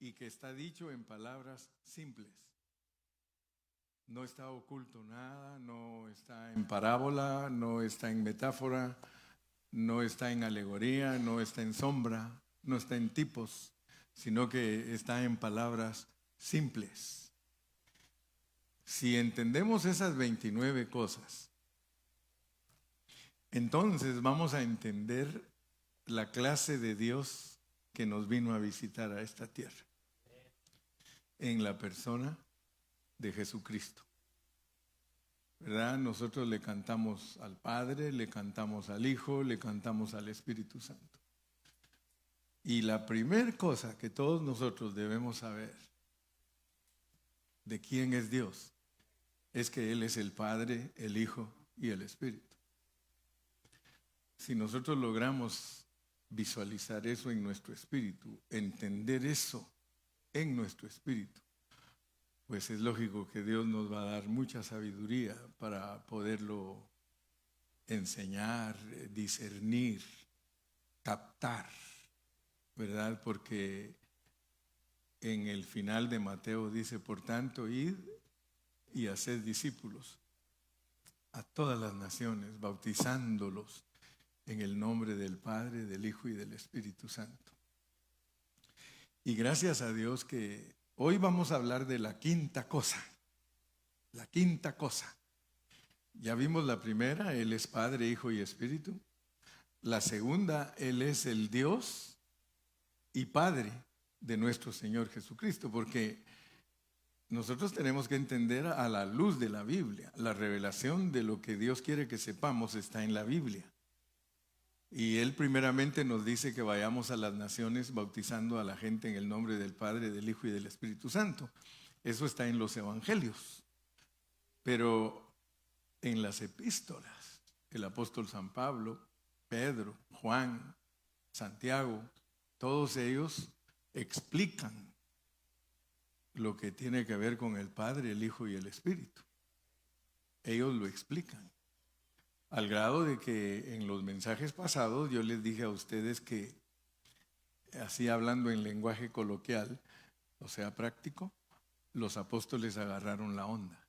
y que está dicho en palabras simples. No está oculto nada, no está en parábola, no está en metáfora, no está en alegoría, no está en sombra, no está en tipos, sino que está en palabras simples. Si entendemos esas 29 cosas, entonces vamos a entender la clase de Dios que nos vino a visitar a esta tierra, en la persona de Jesucristo. ¿Verdad? Nosotros le cantamos al Padre, le cantamos al Hijo, le cantamos al Espíritu Santo. Y la primera cosa que todos nosotros debemos saber de quién es Dios es que Él es el Padre, el Hijo y el Espíritu. Si nosotros logramos visualizar eso en nuestro espíritu, entender eso en nuestro espíritu, pues es lógico que Dios nos va a dar mucha sabiduría para poderlo enseñar, discernir, captar, ¿verdad? Porque en el final de Mateo dice, por tanto, id y haced discípulos a todas las naciones, bautizándolos en el nombre del Padre, del Hijo y del Espíritu Santo. Y gracias a Dios que hoy vamos a hablar de la quinta cosa. La quinta cosa. Ya vimos la primera, Él es Padre, Hijo y Espíritu. La segunda, Él es el Dios y Padre de nuestro Señor Jesucristo, porque nosotros tenemos que entender a la luz de la Biblia. La revelación de lo que Dios quiere que sepamos está en la Biblia. Y Él primeramente nos dice que vayamos a las naciones bautizando a la gente en el nombre del Padre, del Hijo y del Espíritu Santo. Eso está en los evangelios. Pero en las epístolas, el apóstol San Pablo, Pedro, Juan, Santiago, todos ellos explican lo que tiene que ver con el Padre, el Hijo y el Espíritu. Ellos lo explican. Al grado de que en los mensajes pasados yo les dije a ustedes que, así hablando en lenguaje coloquial, o sea práctico, los apóstoles agarraron la onda.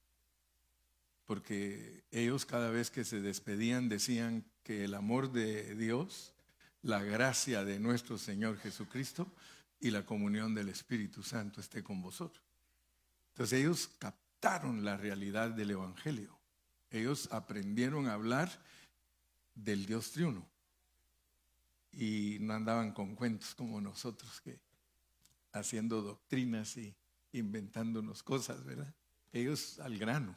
Porque ellos cada vez que se despedían decían que el amor de Dios, la gracia de nuestro Señor Jesucristo y la comunión del Espíritu Santo esté con vosotros. Entonces ellos captaron la realidad del Evangelio. Ellos aprendieron a hablar del Dios triuno y no andaban con cuentos como nosotros, que haciendo doctrinas y inventándonos cosas, ¿verdad? Ellos al grano,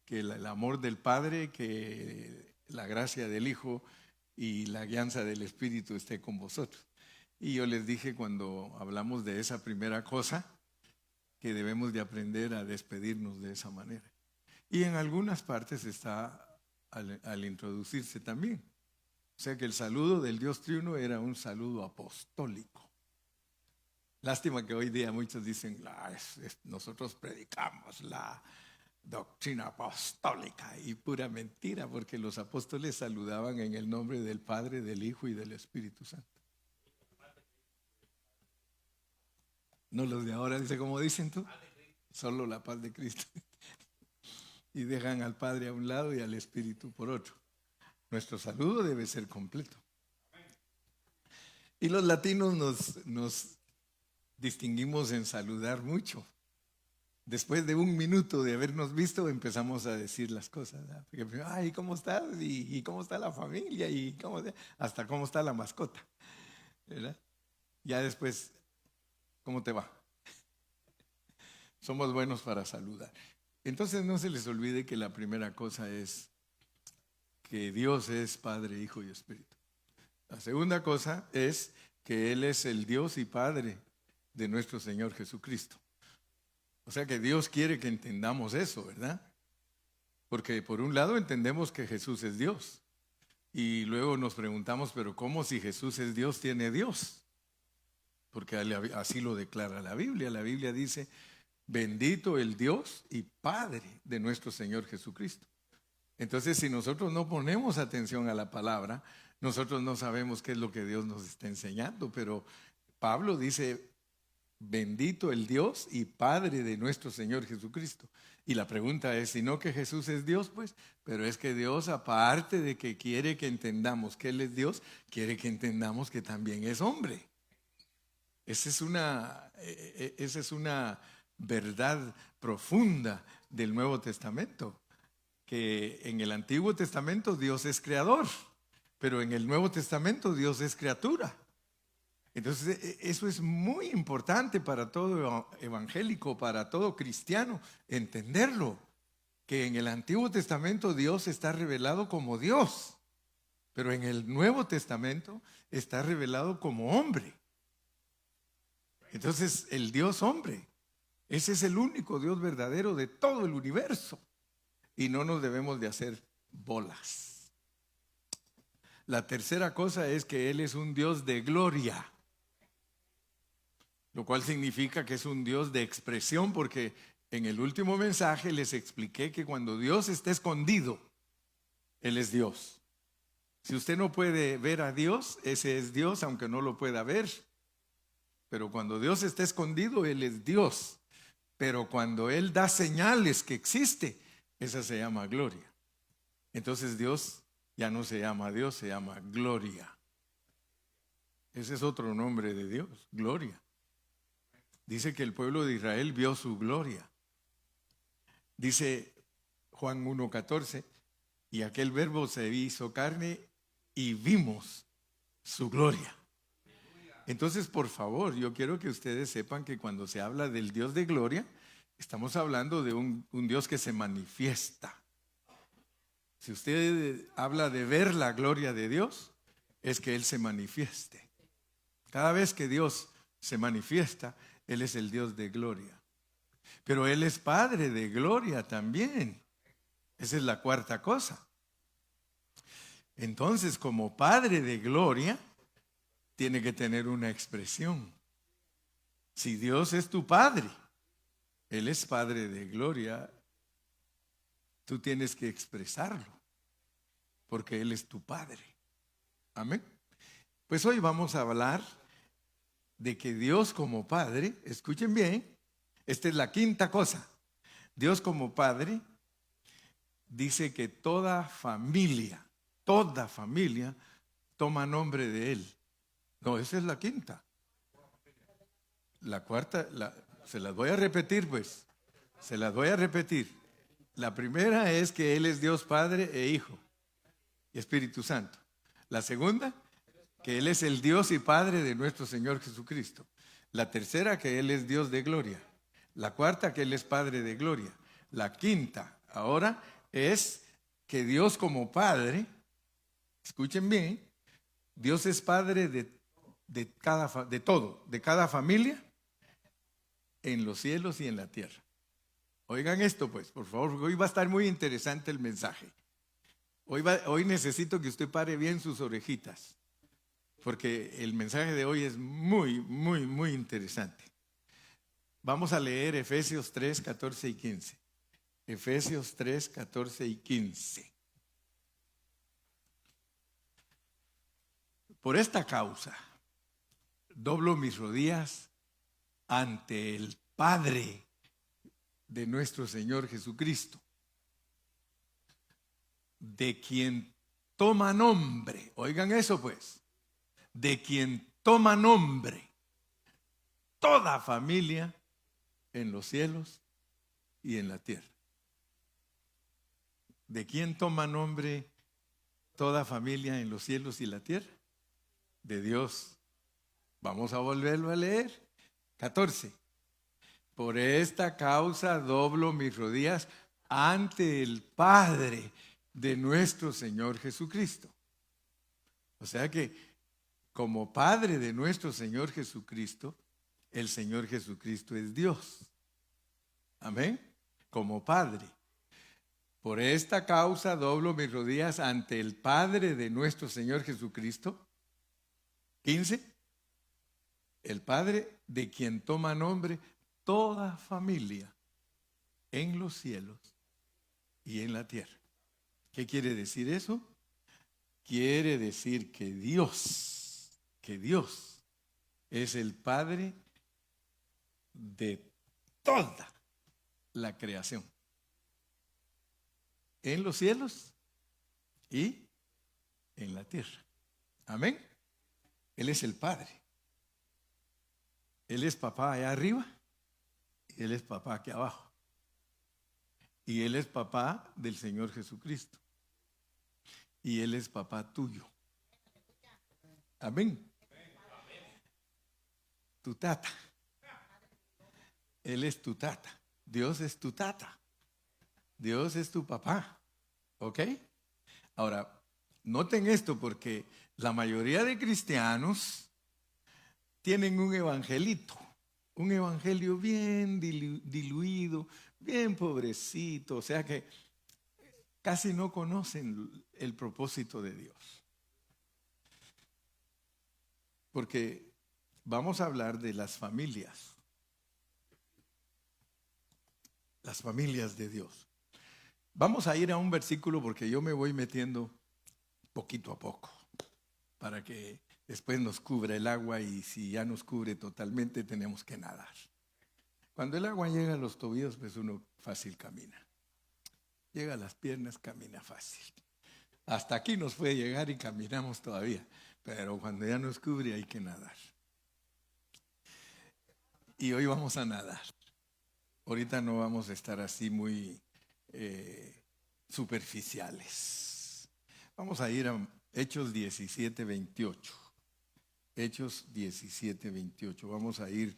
que el amor del Padre, que la gracia del Hijo y la guianza del Espíritu esté con vosotros. Y yo les dije cuando hablamos de esa primera cosa que debemos de aprender a despedirnos de esa manera. Y en algunas partes está al introducirse también. O sea que el saludo del Dios triuno era un saludo apostólico. Lástima que hoy día muchos dicen, nosotros predicamos la doctrina apostólica, y pura mentira, porque los apóstoles saludaban en el nombre del Padre, del Hijo y del Espíritu Santo. No los de ahora, dice, ¿cómo dicen tú? Solo la paz de Cristo. Y dejan al Padre a un lado y al Espíritu por otro. Nuestro saludo debe ser completo. Y los latinos nos distinguimos en saludar mucho. Después de un minuto de habernos visto, empezamos a decir las cosas. Porque, ay, ¿cómo estás? ¿Y cómo está la familia? ¿Y hasta cómo está la mascota? ¿Verdad? Ya después, ¿cómo te va? Somos buenos para saludar. Entonces no se les olvide que la primera cosa es que Dios es Padre, Hijo y Espíritu. La segunda cosa es que Él es el Dios y Padre de nuestro Señor Jesucristo. O sea que Dios quiere que entendamos eso, ¿verdad? Porque por un lado entendemos que Jesús es Dios. Y luego nos preguntamos, pero ¿cómo si Jesús es Dios, tiene Dios? Porque así lo declara la Biblia. La Biblia dice, bendito el Dios y Padre de nuestro Señor Jesucristo. Entonces, si nosotros no ponemos atención a la palabra, nosotros no sabemos qué es lo que Dios nos está enseñando. Pero Pablo dice, Bendito el Dios y Padre de nuestro Señor Jesucristo. Y la pregunta es, si no que Jesús es Dios, pues, pero es que Dios, aparte de que quiere que entendamos que Él es Dios, quiere que entendamos que también es hombre. Esa es una verdad profunda del Nuevo Testamento, que en el Antiguo Testamento Dios es creador, pero en el Nuevo Testamento Dios es criatura. Entonces, eso es muy importante para todo evangélico, para todo cristiano, entenderlo, que en el Antiguo Testamento Dios está revelado como Dios, pero en el Nuevo Testamento está revelado como hombre. Entonces, el Dios hombre, ese es el único Dios verdadero de todo el universo, y no nos debemos de hacer bolas. La tercera cosa es que Él es un Dios de gloria, lo cual significa que es un Dios de expresión, porque en el último mensaje les expliqué que cuando Dios está escondido, Él es Dios. Si usted no puede ver a Dios, ese es Dios, aunque no lo pueda ver. Pero cuando Dios está escondido, Él es Dios. Pero cuando Él da señales que existe, esa se llama gloria. Entonces Dios ya no se llama Dios, se llama gloria. Ese es otro nombre de Dios, gloria. Dice que el pueblo de Israel vio su gloria. Dice Juan 1:14, y aquel verbo se hizo carne y vimos su gloria. Entonces, por favor, yo quiero que ustedes sepan que cuando se habla del Dios de gloria, estamos hablando de un Dios que se manifiesta. Si usted habla de ver la gloria de Dios, es que Él se manifieste. Cada vez que Dios se manifiesta, Él es el Dios de gloria. Pero Él es Padre de gloria también. Esa es la cuarta cosa. Entonces, como Padre de gloria, tiene que tener una expresión. Si Dios es tu Padre, Él es Padre de gloria, tú tienes que expresarlo, porque Él es tu Padre. Amén. Pues hoy vamos a hablar de que Dios como Padre, escuchen bien, esta es la quinta cosa. Dios como Padre dice que toda familia toma nombre de Él. No, esa es la quinta. La cuarta, se las voy a repetir pues. Se las voy a repetir. La primera es que Él es Dios Padre e Hijo y Espíritu Santo. La segunda, que Él es el Dios y Padre de nuestro Señor Jesucristo. La tercera, que Él es Dios de gloria. La cuarta, que Él es Padre de gloria. La quinta, ahora, es que Dios como Padre, escuchen bien, Dios es Padre de cada familia en los cielos y en la tierra. Oigan esto pues, por favor, porque hoy va a estar muy interesante el mensaje. Hoy necesito que usted pare bien sus orejitas, porque el mensaje de hoy es muy, muy, muy interesante. Vamos a leer Efesios 3, 14 y 15. Efesios 3, 14 y 15. Por esta causa, doblo mis rodillas ante el Padre de nuestro Señor Jesucristo, de quien toma nombre, oigan eso pues, de quien toma nombre toda familia en los cielos y en la tierra. ¿De quién toma nombre toda familia en los cielos y la tierra? De Dios. Vamos a volverlo a leer. 14. Por esta causa doblo mis rodillas ante el Padre de nuestro Señor Jesucristo. O sea que como Padre de nuestro Señor Jesucristo, el Señor Jesucristo es Dios. Amén. Como Padre. Por esta causa doblo mis rodillas ante el Padre de nuestro Señor Jesucristo. 15. El Padre de quien toma nombre toda familia en los cielos y en la tierra. ¿Qué quiere decir eso? Quiere decir que Dios es el Padre de toda la creación, en los cielos y en la tierra. Amén. Él es el Padre. Él es papá allá arriba y Él es papá aquí abajo. Y Él es papá del Señor Jesucristo. Y Él es papá tuyo. Amén. Tu tata. Él es tu tata. Dios es tu tata. Dios es tu papá. ¿Ok? Ahora, noten esto porque la mayoría de cristianos tienen un evangelito, un evangelio bien diluido, bien pobrecito, o sea que casi no conocen el propósito de Dios. Porque vamos a hablar de las familias de Dios. Vamos a ir a un versículo porque yo me voy metiendo poquito a poco para que después nos cubra el agua y si ya nos cubre totalmente tenemos que nadar. Cuando el agua llega a los tobillos, pues uno fácil camina. Llega a las piernas, camina fácil. Hasta aquí nos puede llegar y caminamos todavía, pero cuando ya nos cubre hay que nadar. Y hoy vamos a nadar. Ahorita no vamos a estar así muy superficiales. Vamos a ir a Hechos 17, 28. Hechos 17, 28. Vamos a ir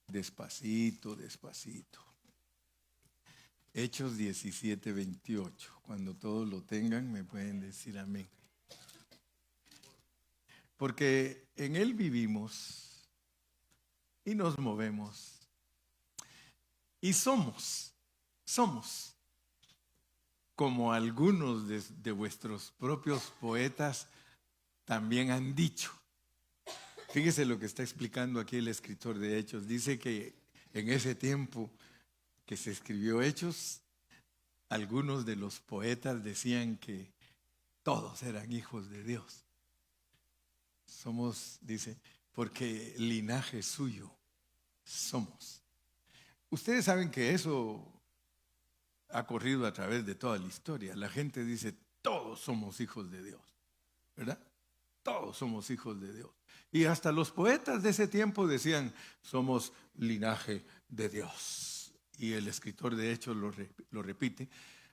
despacito, despacito. Hechos 17, 28. Cuando todos lo tengan me pueden decir amén. Porque en Él vivimos y nos movemos y somos como algunos de vuestros propios poetas también han dicho. Fíjese lo que está explicando aquí el escritor de Hechos. Dice que en ese tiempo que se escribió Hechos, algunos de los poetas decían que todos eran hijos de Dios. Somos, dice, porque linaje suyo somos. Ustedes saben que eso ha corrido a través de toda la historia. La gente dice, todos somos hijos de Dios, ¿verdad? Todos somos hijos de Dios. Y hasta los poetas de ese tiempo decían, somos linaje de Dios. Y el escritor de Hechos lo repite,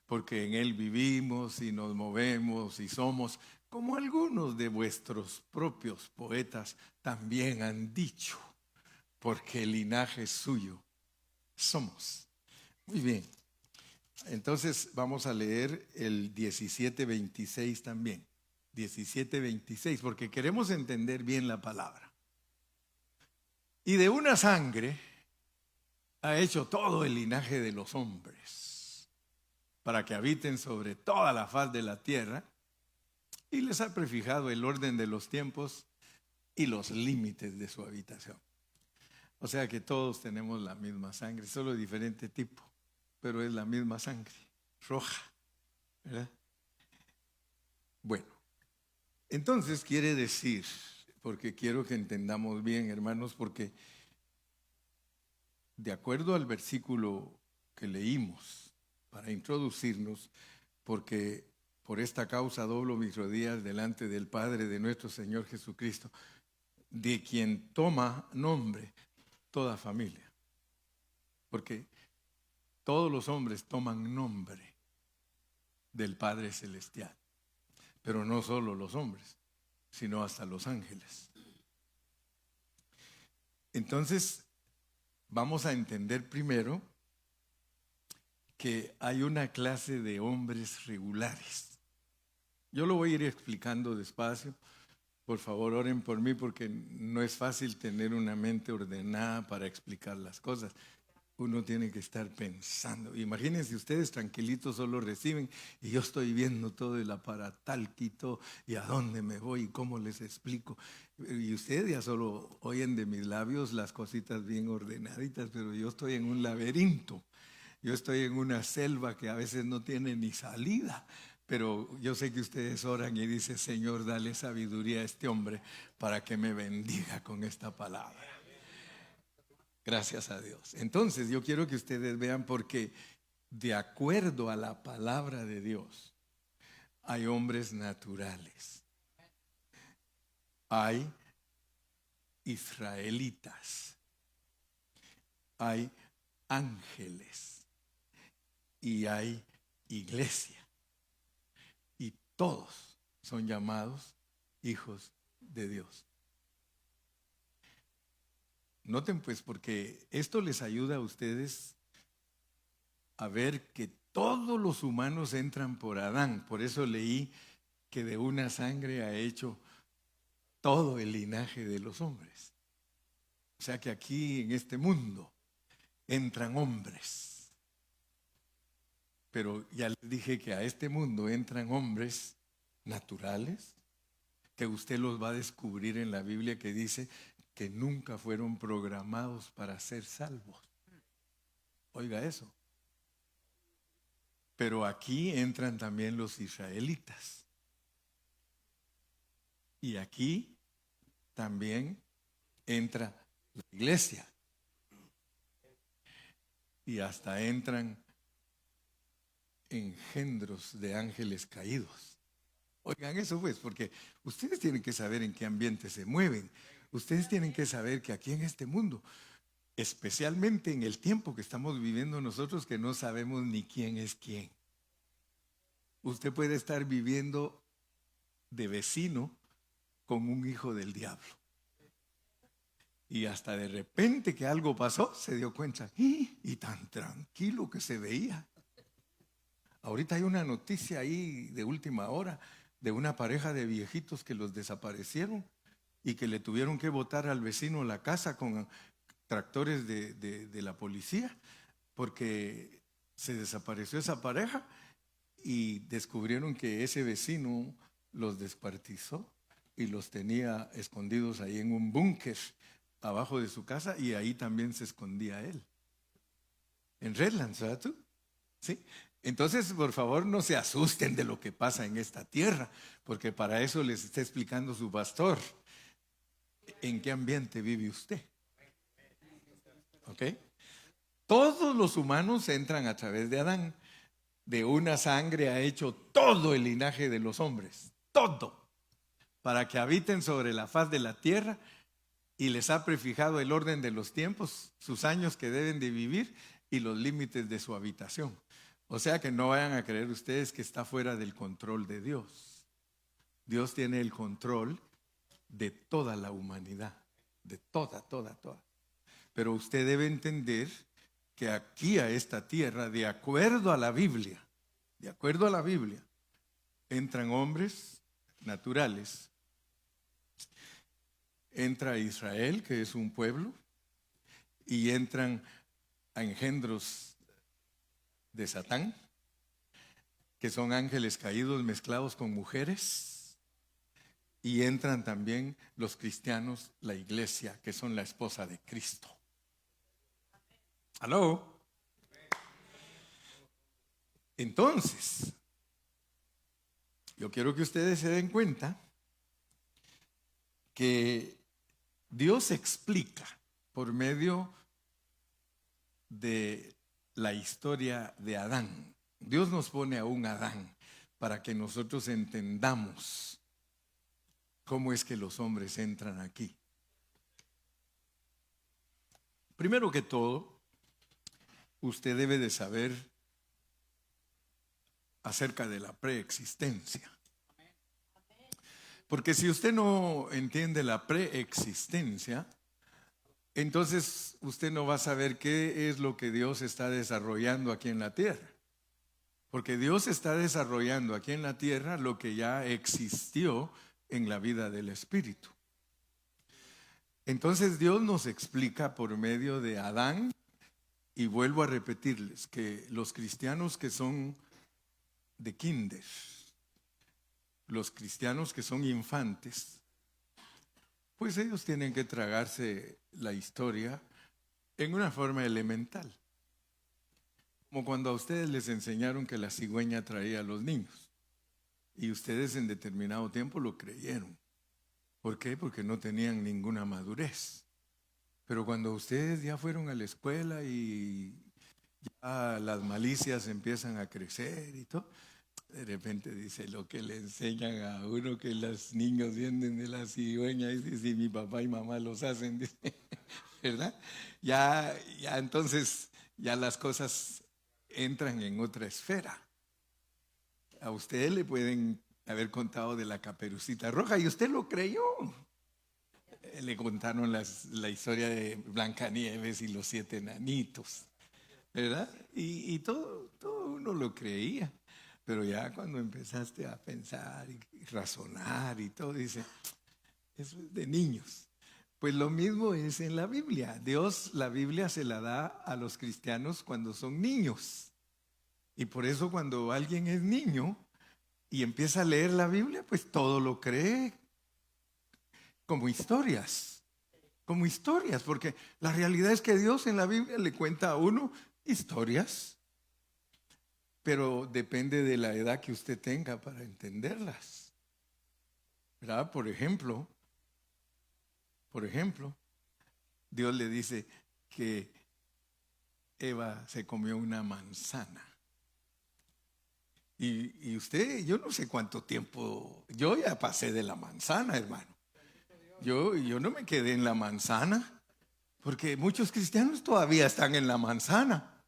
porque en Él vivimos y nos movemos y somos, como algunos de vuestros propios poetas también han dicho, porque el linaje suyo somos. Muy bien. Entonces vamos a leer el 17:26 también. 17:26, porque queremos entender bien la palabra. Y de una sangre ha hecho todo el linaje de los hombres, para que habiten sobre toda la faz de la tierra, y les ha prefijado el orden de los tiempos y los límites de su habitación. O sea que todos tenemos la misma sangre, solo de diferente tipo, pero es la misma sangre, roja, ¿verdad? Bueno, entonces quiere decir, porque quiero que entendamos bien, hermanos, porque de acuerdo al versículo que leímos para introducirnos, porque por esta causa doblo mis rodillas delante del Padre de nuestro Señor Jesucristo, de quien toma nombre toda familia. Porque todos los hombres toman nombre del Padre Celestial. Pero no solo los hombres, sino hasta los ángeles. Entonces, vamos a entender primero que hay una clase de hombres regulares. Yo lo voy a ir explicando despacio. Por favor, oren por mí porque no es fácil tener una mente ordenada para explicar las cosas. Uno tiene que estar pensando. Imagínense ustedes tranquilitos solo reciben y yo estoy viendo todo el aparatalquito y a dónde me voy y cómo les explico. Y ustedes ya solo oyen de mis labios las cositas bien ordenaditas, pero yo estoy en un laberinto. Yo estoy en una selva que a veces no tiene ni salida. Pero yo sé que ustedes oran y dicen, Señor, dale sabiduría a este hombre para que me bendiga con esta palabra. Gracias a Dios. Entonces yo quiero que ustedes vean porque de acuerdo a la palabra de Dios hay hombres naturales, hay israelitas, hay ángeles y hay iglesia. Y todos son llamados hijos de Dios. Noten pues, porque esto les ayuda a ustedes a ver que todos los humanos entran por Adán. Por eso leí que de una sangre ha hecho todo el linaje de los hombres. O sea que aquí en este mundo entran hombres. Pero ya les dije que a este mundo entran hombres naturales, que usted los va a descubrir en la Biblia, que dice que nunca fueron programados para ser salvos. Oiga eso. Pero aquí entran también los israelitas. Y aquí también entra la iglesia. Y hasta entran engendros de ángeles caídos. Oigan eso pues, porque ustedes tienen que saber en qué ambiente se mueven. Ustedes tienen que saber que aquí en este mundo, especialmente en el tiempo que estamos viviendo nosotros, que no sabemos ni quién es quién. Usted puede estar viviendo de vecino con un hijo del diablo. Y hasta de repente que algo pasó, se dio cuenta. Y tan tranquilo que se veía. Ahorita hay una noticia ahí de última hora de una pareja de viejitos que los desaparecieron y que le tuvieron que botar al vecino la casa con tractores de la policía porque se desapareció esa pareja y descubrieron que ese vecino los descuartizó y los tenía escondidos ahí en un búnker abajo de su casa, y ahí también se escondía él. En Redlands, ¿verdad tú? Sí. Entonces, por favor, no se asusten de lo que pasa en esta tierra, porque para eso les está explicando su pastor. ¿En qué ambiente vive usted? ¿Ok? Todos los humanos entran a través de Adán. De una sangre ha hecho todo el linaje de los hombres, todo, para que habiten sobre la faz de la tierra, y les ha prefijado el orden de los tiempos, sus años que deben de vivir y los límites de su habitación. O sea que no vayan a creer ustedes que está fuera del control de Dios. Dios tiene el control de toda la humanidad, de toda. Pero usted debe entender que aquí a esta tierra, de acuerdo a la Biblia, entran hombres naturales. Entra Israel, que es un pueblo, y entran a engendros de Satán, que son ángeles caídos mezclados con mujeres, y entran también los cristianos, la iglesia, que son la esposa de Cristo. ¿Aló? Entonces, yo quiero que ustedes se den cuenta que Dios explica por medio de la historia de Adán. Dios nos pone a un Adán para que nosotros entendamos cómo es que los hombres entran aquí. Primero que todo, usted debe de saber acerca de la preexistencia. Porque si usted no entiende la preexistencia, entonces usted no va a saber qué es lo que Dios está desarrollando aquí en la tierra. Porque Dios está desarrollando aquí en la tierra lo que ya existió en la vida del Espíritu. Entonces Dios nos explica por medio de Adán, y vuelvo a repetirles que los cristianos que son de kinder, los cristianos que son infantes, pues ellos tienen que tragarse la historia en una forma elemental. Como cuando a ustedes les enseñaron que la cigüeña traía a los niños. Y ustedes en determinado tiempo lo creyeron. ¿Por qué? Porque no tenían ninguna madurez. Pero cuando ustedes ya fueron a la escuela y ya las malicias empiezan a crecer y todo, de repente dice lo que le enseñan a uno que los niños vienen de la cigüeña, y dice, si mi papá y mamá los hacen, dice, ¿verdad? Ya entonces ya las cosas entran en otra esfera. A usted le pueden haber contado de la Caperucita Roja y usted lo creyó. Le contaron la historia de Blancanieves y los 7 enanitos, ¿verdad? Y todo uno lo creía. Pero ya cuando empezaste a pensar y razonar y todo, dice, eso es de niños. Pues lo mismo es en la Biblia. Dios, la Biblia se la da a los cristianos cuando son niños. Y por eso cuando alguien es niño y empieza a leer la Biblia, pues todo lo cree como historias, porque la realidad es que Dios en la Biblia le cuenta a uno historias, pero depende de la edad que usted tenga para entenderlas, ¿verdad? Por ejemplo, Dios le dice que Eva se comió una manzana. Y usted, yo no sé cuánto tiempo, yo ya pasé de la manzana, hermano. Yo no me quedé en la manzana, porque muchos cristianos todavía están en la manzana,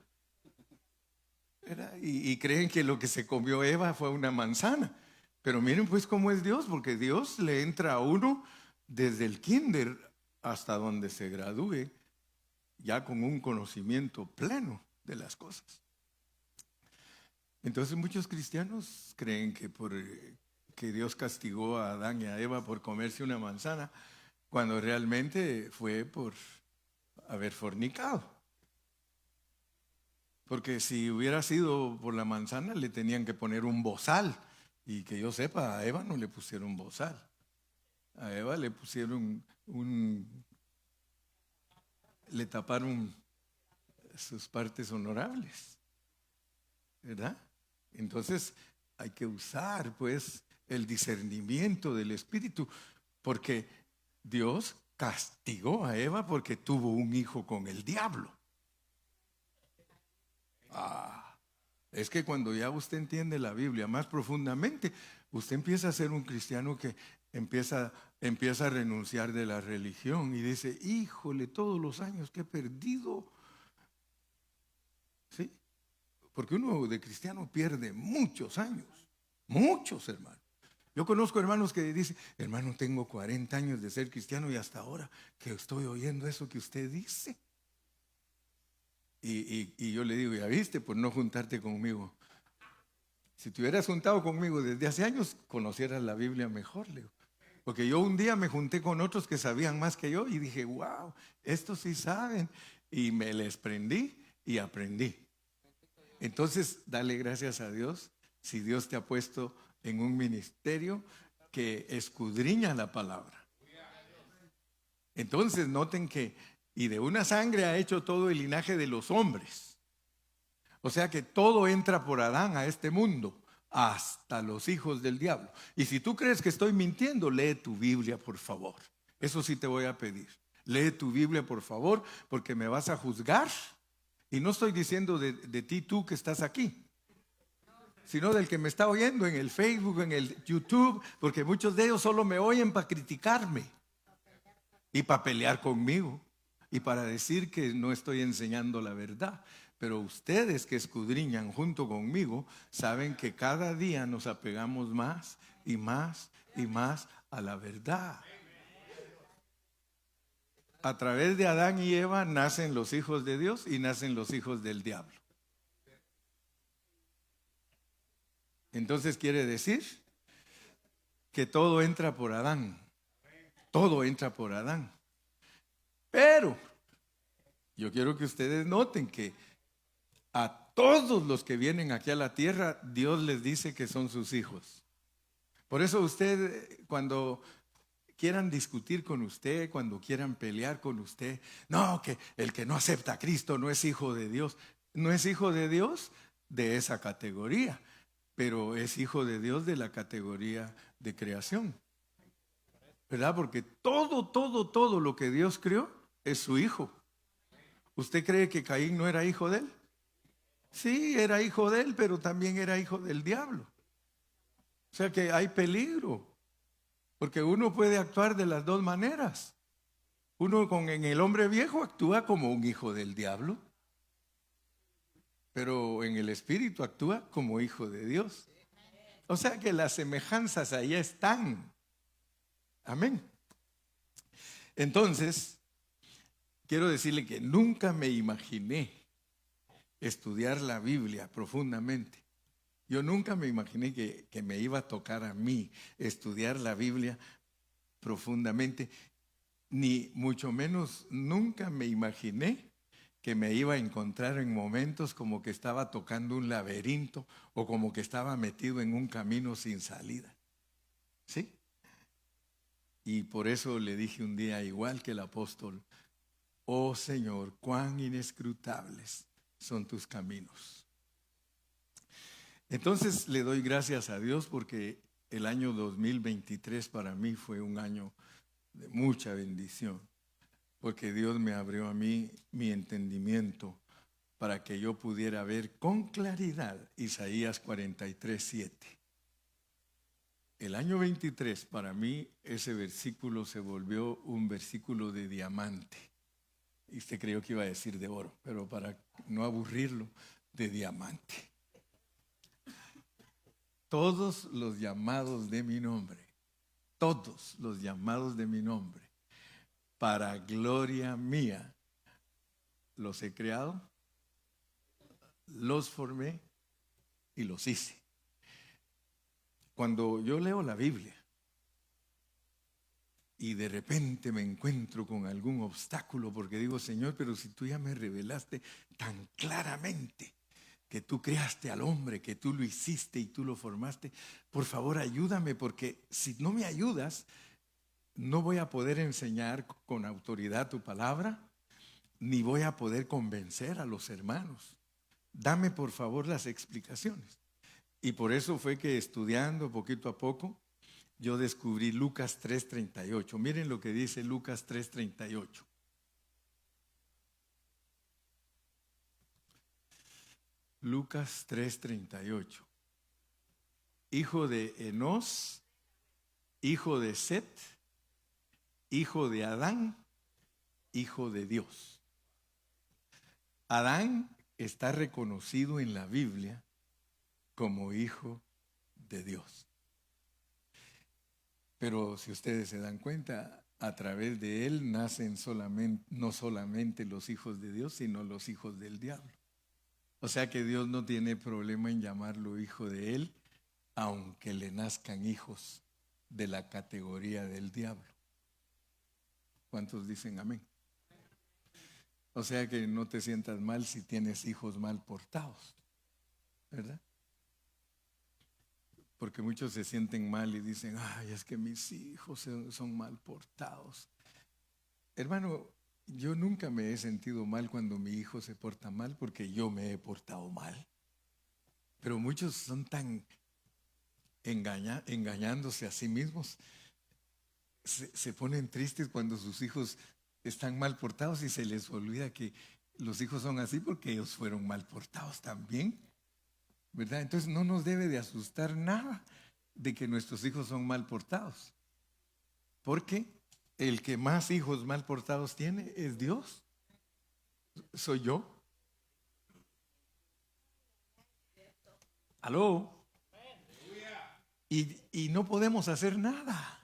¿verdad? Y creen que lo que se comió Eva fue una manzana. Pero miren pues cómo es Dios, porque Dios le entra a uno desde el kinder hasta donde se gradúe, ya con un conocimiento pleno de las cosas. Entonces muchos cristianos creen que Dios castigó a Adán y a Eva por comerse una manzana, cuando realmente fue por haber fornicado. Porque si hubiera sido por la manzana, le tenían que poner un bozal. Y que yo sepa, a Eva no le pusieron bozal. A Eva le pusieron le taparon sus partes honorables, ¿verdad? Entonces hay que usar pues el discernimiento del Espíritu, porque Dios castigó a Eva porque tuvo un hijo con el diablo. Es que cuando ya usted entiende la Biblia más profundamente, usted empieza a ser un cristiano que empieza a renunciar de la religión y dice, híjole, todos los años que he perdido. ¿Sí? Porque uno de cristiano pierde muchos años, muchos, hermanos. Yo conozco hermanos que dicen, hermano, tengo 40 años de ser cristiano y hasta ahora que estoy oyendo eso que usted dice. Y yo le digo, ya viste, por no juntarte conmigo. Si te hubieras juntado conmigo desde hace años, conocieras la Biblia mejor, le digo. Porque yo un día me junté con otros que sabían más que yo y dije, wow, estos sí saben. Y me les prendí y aprendí. Entonces, dale gracias a Dios si Dios te ha puesto en un ministerio que escudriña la palabra. Entonces, noten que, y de una sangre ha hecho todo el linaje de los hombres. O sea que todo entra por Adán a este mundo, hasta los hijos del diablo. Y si tú crees que estoy mintiendo, lee tu Biblia, por favor. Eso sí te voy a pedir. Lee tu Biblia, por favor, porque me vas a juzgar. Y no estoy diciendo de ti tú que estás aquí, sino del que me está oyendo en el Facebook, en el YouTube, porque muchos de ellos solo me oyen para criticarme y para pelear conmigo y para decir que no estoy enseñando la verdad. Pero ustedes que escudriñan junto conmigo saben que cada día nos apegamos más y más y más a la verdad. A través de Adán y Eva nacen los hijos de Dios y nacen los hijos del diablo. Entonces quiere decir que todo entra por Adán. Todo entra por Adán. Pero yo quiero que ustedes noten que a todos los que vienen aquí a la tierra, Dios les dice que son sus hijos. Por eso usted, cuando quieran discutir con usted, cuando quieran pelear con usted, no, que el que no acepta a Cristo no es hijo de Dios. No es hijo de Dios de esa categoría, pero es hijo de Dios de la categoría de creación. ¿Verdad? Porque todo lo que Dios creó es su hijo. ¿Usted cree que Caín no era hijo de él? Sí, era hijo de él, pero también era hijo del diablo. O sea que hay peligro, porque uno puede actuar de las dos maneras. Uno en el hombre viejo actúa como un hijo del diablo, pero en el espíritu actúa como hijo de Dios. O sea que las semejanzas ahí están. Amén. Entonces, quiero decirle que nunca me imaginé estudiar la Biblia profundamente. Yo nunca me imaginé que me iba a tocar a mí estudiar la Biblia profundamente, ni mucho menos nunca me imaginé que me iba a encontrar en momentos como que estaba tocando un laberinto o como que estaba metido en un camino sin salida. ¿Sí? Y por eso le dije un día, igual que el apóstol, oh Señor, cuán inescrutables son tus caminos. Entonces le doy gracias a Dios porque el año 2023 para mí fue un año de mucha bendición, porque Dios me abrió a mí mi entendimiento para que yo pudiera ver con claridad Isaías 43:7. El año 23 para mí ese versículo se volvió un versículo de diamante. Y usted creyó que iba a decir de oro, pero para no aburrirlo, de diamante. Todos los llamados de mi nombre, todos los llamados de mi nombre, para gloria mía, los he creado, los formé y los hice. Cuando yo leo la Biblia y de repente me encuentro con algún obstáculo porque digo, Señor, pero si tú ya me revelaste tan claramente que tú creaste al hombre, que tú lo hiciste y tú lo formaste, por favor ayúdame, porque si no me ayudas, no voy a poder enseñar con autoridad tu palabra, ni voy a poder convencer a los hermanos. Dame por favor las explicaciones. Y por eso fue que estudiando poquito a poco, yo descubrí Lucas 3:38. Miren lo que dice Lucas 3:38. Lucas 3:38. Hijo de Enós, hijo de Set, hijo de Adán, hijo de Dios. Adán está reconocido en la Biblia como hijo de Dios. Pero si ustedes se dan cuenta, a través de él nacen no solamente los hijos de Dios, sino los hijos del diablo. O sea que Dios no tiene problema en llamarlo hijo de él, aunque le nazcan hijos de la categoría del diablo. ¿Cuántos dicen amén? O sea que no te sientas mal si tienes hijos mal portados, ¿verdad? Porque muchos se sienten mal y dicen, ay, es que mis hijos son mal portados. Hermano, yo nunca me he sentido mal cuando mi hijo se porta mal porque yo me he portado mal. Pero muchos son tan engañándose a sí mismos. Se ponen tristes cuando sus hijos están mal portados y se les olvida que los hijos son así porque ellos fueron mal portados también, ¿verdad? Entonces no nos debe de asustar nada de que nuestros hijos son mal portados, porque el que más hijos mal portados tiene es Dios. ¿Soy yo? ¿Aló? Y no podemos hacer nada.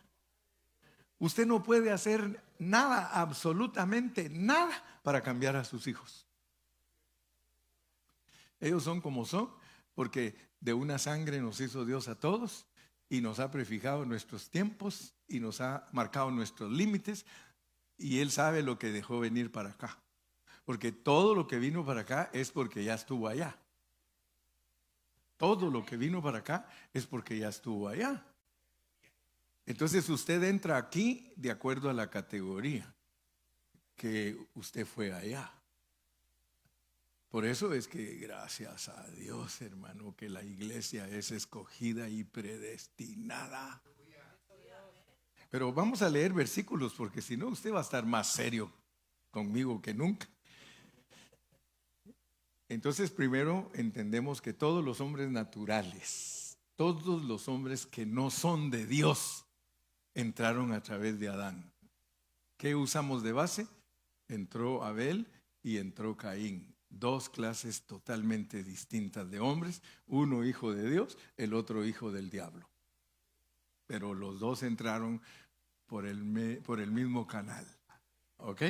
Usted no puede hacer nada, absolutamente nada, para cambiar a sus hijos. Ellos son como son, porque de una sangre nos hizo Dios a todos y nos ha prefijado nuestros tiempos y nos ha marcado nuestros límites, y Él sabe lo que dejó venir para acá. Porque todo lo que vino para acá es porque ya estuvo allá. Todo lo que vino para acá es porque ya estuvo allá. Entonces usted entra aquí de acuerdo a la categoría que usted fue allá. Por eso es que gracias a Dios, hermano, que la iglesia es escogida y predestinada. Pero vamos a leer versículos porque si no usted va a estar más serio conmigo que nunca. Entonces, primero entendemos que todos los hombres naturales, todos los hombres que no son de Dios, entraron a través de Adán. ¿Qué usamos de base? Entró Abel y entró Caín. Dos clases totalmente distintas de hombres, uno hijo de Dios, el otro hijo del diablo. Pero los dos entraron por el mismo canal. ¿Ok?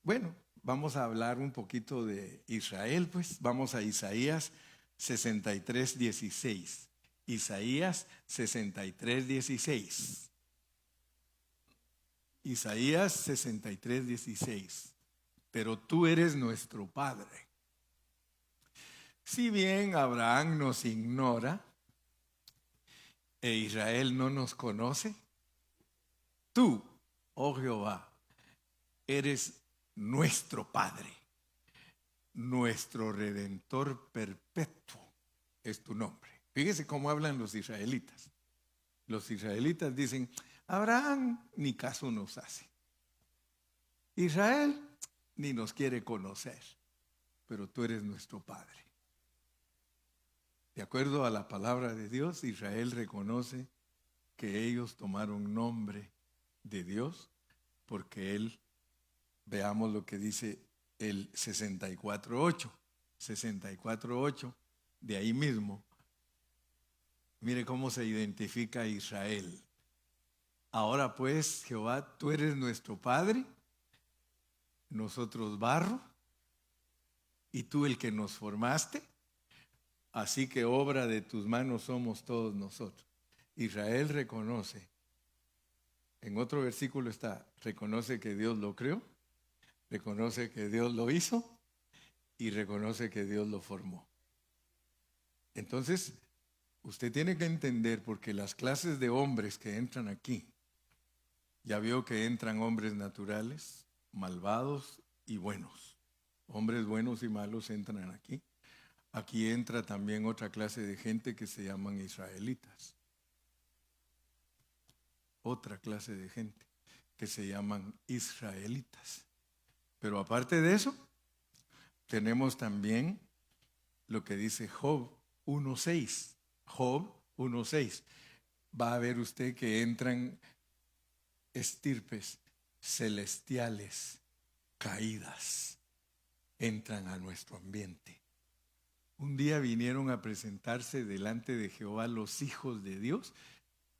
Bueno, vamos a hablar un poquito de Israel, pues. Vamos a Isaías 63:16. Isaías 63:16. Isaías 63:16. Pero tú eres nuestro Padre. Si bien Abraham nos ignora e Israel no nos conoce, tú, oh Jehová, eres nuestro Padre, nuestro Redentor perpetuo es tu nombre. Fíjese cómo hablan los israelitas. Los israelitas dicen, Abraham ni caso nos hace. Israel ni nos quiere conocer, pero tú eres nuestro Padre. De acuerdo a la palabra de Dios, Israel reconoce que ellos tomaron nombre de Dios porque Él, veamos lo que dice el 64:8. 64:8, de ahí mismo. Mire cómo se identifica Israel. Ahora pues, Jehová, tú eres nuestro Padre, nosotros barro, y tú el que nos formaste, así que obra de tus manos somos todos nosotros. Israel reconoce, en otro versículo está, reconoce que Dios lo creó, reconoce que Dios lo hizo y reconoce que Dios lo formó. Entonces, usted tiene que entender, porque las clases de hombres que entran aquí, ya vio que entran hombres naturales, malvados y buenos. Hombres buenos y malos entran aquí. Aquí entra también otra clase de gente que se llaman israelitas. Otra clase de gente que se llaman israelitas. Pero aparte de eso, tenemos también lo que dice Job 1:6. Job 1:6. Va a ver usted que entran estirpes celestiales caídas, entran a nuestro ambiente. Un día vinieron a presentarse delante de Jehová los hijos de Dios,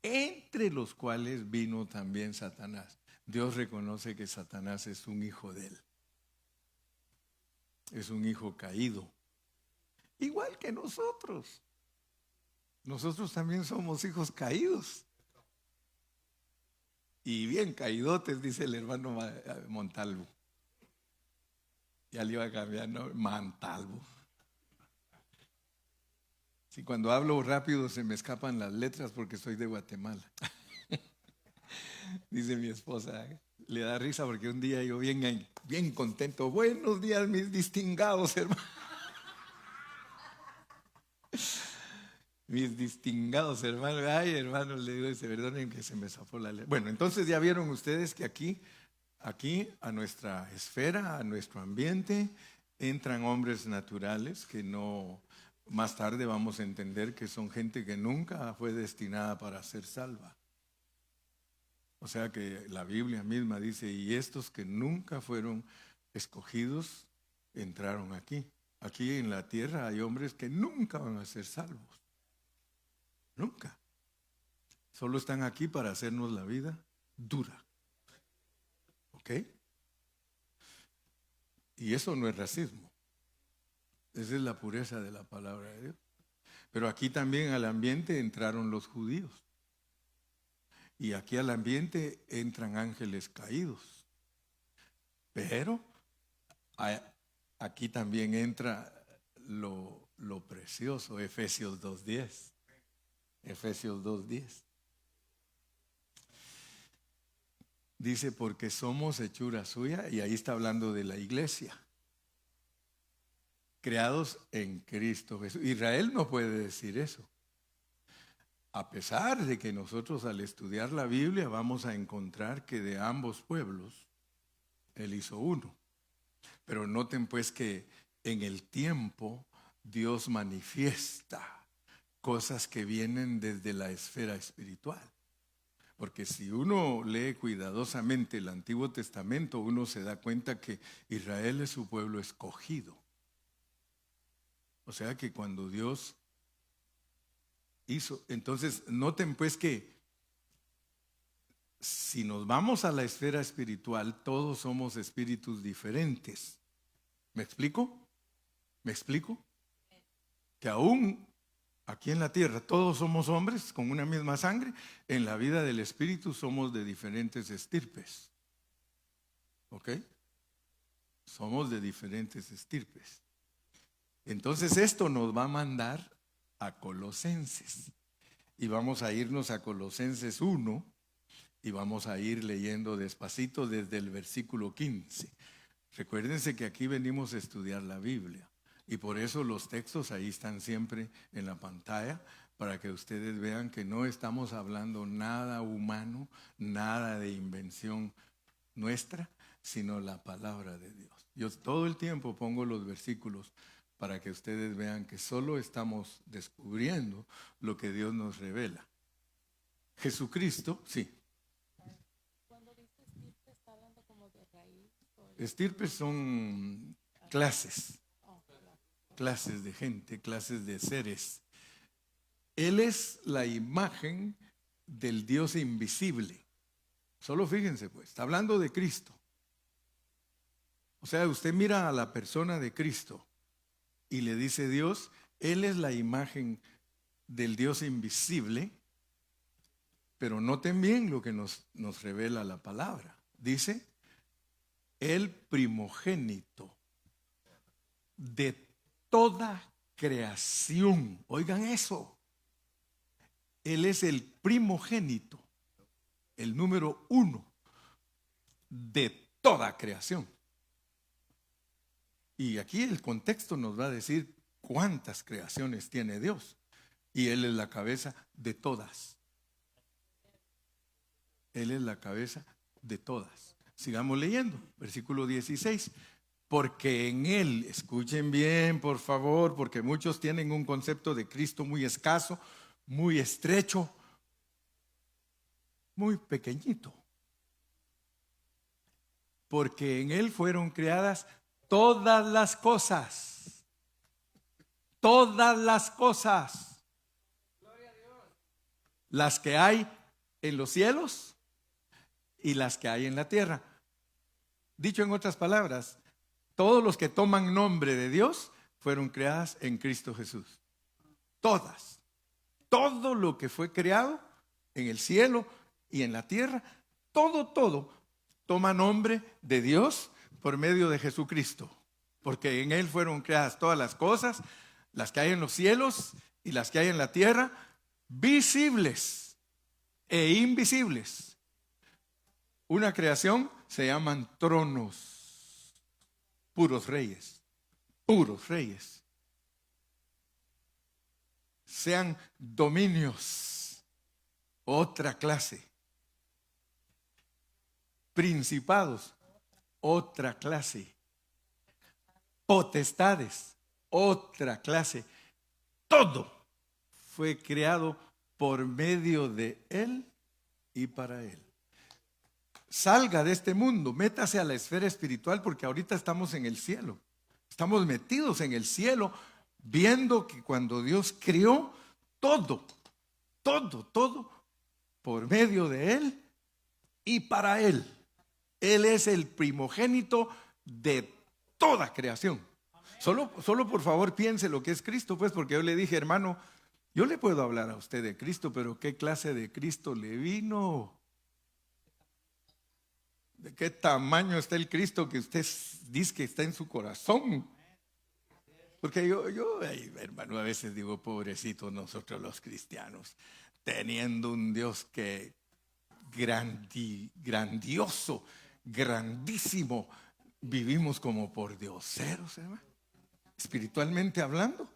entre los cuales vino también Satanás. Dios reconoce que Satanás es un hijo de él. Es un hijo caído. Igual que nosotros. Nosotros también somos hijos caídos. Y bien caídotes, dice el hermano Montalvo. Ya le iba a cambiar, ¿no? Montalvo. Sí, cuando hablo rápido se me escapan las letras porque soy de Guatemala. Dice mi esposa, le da risa porque un día yo bien contento. Buenos días, mis distingados hermanos. Mis distingados hermanos. Ay, hermanos, le digo, perdonen que se me zafó la letra. Bueno, entonces ya vieron ustedes que aquí a nuestra esfera, a nuestro ambiente, entran hombres naturales que no, más tarde vamos a entender que son gente que nunca fue destinada para ser salva. O sea que la Biblia misma dice, y estos que nunca fueron escogidos, entraron aquí. Aquí en la tierra hay hombres que nunca van a ser salvos. Nunca. Solo están aquí para hacernos la vida dura. ¿Ok? Y eso no es racismo. Esa es la pureza de la palabra de Dios. Pero aquí también al ambiente entraron los judíos. Y aquí al ambiente entran ángeles caídos. Pero aquí también entra lo precioso, Efesios 2:10. Efesios 2:10. Dice, porque somos hechura suya, y ahí está hablando de la iglesia. Creados en Cristo Jesús. Israel no puede decir eso. A pesar de que nosotros al estudiar la Biblia vamos a encontrar que de ambos pueblos Él hizo uno. Pero noten pues que en el tiempo Dios manifiesta cosas que vienen desde la esfera espiritual. Porque si uno lee cuidadosamente el Antiguo Testamento, uno se da cuenta que Israel es su pueblo escogido. O sea que cuando Dios hizo, entonces noten pues que si nos vamos a la esfera espiritual, todos somos espíritus diferentes. ¿Me explico? ¿Me explico? Que aún aquí en la tierra todos somos hombres con una misma sangre, en la vida del espíritu somos de diferentes estirpes. ¿Ok? Somos de diferentes estirpes. Entonces esto nos va a mandar a Colosenses. Y vamos a irnos a Colosenses 1 y vamos a ir leyendo despacito desde el versículo 15. Recuérdense que aquí venimos a estudiar la Biblia. Y por eso los textos ahí están siempre en la pantalla, para que ustedes vean que no estamos hablando nada humano, nada de invención nuestra, sino la palabra de Dios. Yo todo el tiempo pongo los versículos para que ustedes vean que solo estamos descubriendo lo que Dios nos revela. Jesucristo, sí. Cuando dice estirpe, está hablando como de raíz. Estirpes son clases. Clases de gente, clases de seres. Él es la imagen del Dios invisible. Solo fíjense pues, está hablando de Cristo. O sea, usted mira a la persona de Cristo y le dice Dios, Él es la imagen del Dios invisible, pero noten bien lo que nos revela la palabra. Dice, el primogénito de toda creación. Oigan eso. Él es el primogénito, el número 1 de toda creación. Y aquí el contexto nos va a decir cuántas creaciones tiene Dios. Y Él es la cabeza de todas. Él es la cabeza de todas. Sigamos leyendo, versículo 16. Porque en Él, escuchen bien por favor, porque muchos tienen un concepto de Cristo muy escaso, muy estrecho, muy pequeñito. Porque en Él fueron creadas todas las cosas. Todas las cosas. Las que hay en los cielos y las que hay en la tierra. Dicho en otras palabras, todos los que toman nombre de Dios fueron creadas en Cristo Jesús. Todas. Todo lo que fue creado en el cielo y en la tierra, todo toma nombre de Dios por medio de Jesucristo. Porque en Él fueron creadas todas las cosas, las que hay en los cielos y las que hay en la tierra, visibles e invisibles. Una creación se llaman tronos. Puros reyes, puros reyes. Sean dominios, otra clase. Principados, otra clase. Potestades, otra clase. Todo fue creado por medio de Él y para Él. Salga de este mundo, métase a la esfera espiritual, porque ahorita estamos en el cielo. Estamos metidos en el cielo, viendo que cuando Dios creó todo, por medio de Él y para Él. Él es el primogénito de toda creación. Solo por favor piense lo que es Cristo, pues, porque yo le dije, hermano, yo le puedo hablar a usted de Cristo, pero ¿qué clase de Cristo le vino? ¿De qué tamaño está el Cristo que usted dice que está en su corazón? Porque yo hermano, a veces digo, pobrecitos nosotros los cristianos, teniendo un Dios que grandioso, grandísimo, vivimos como por dioseros, hermano. Espiritualmente hablando,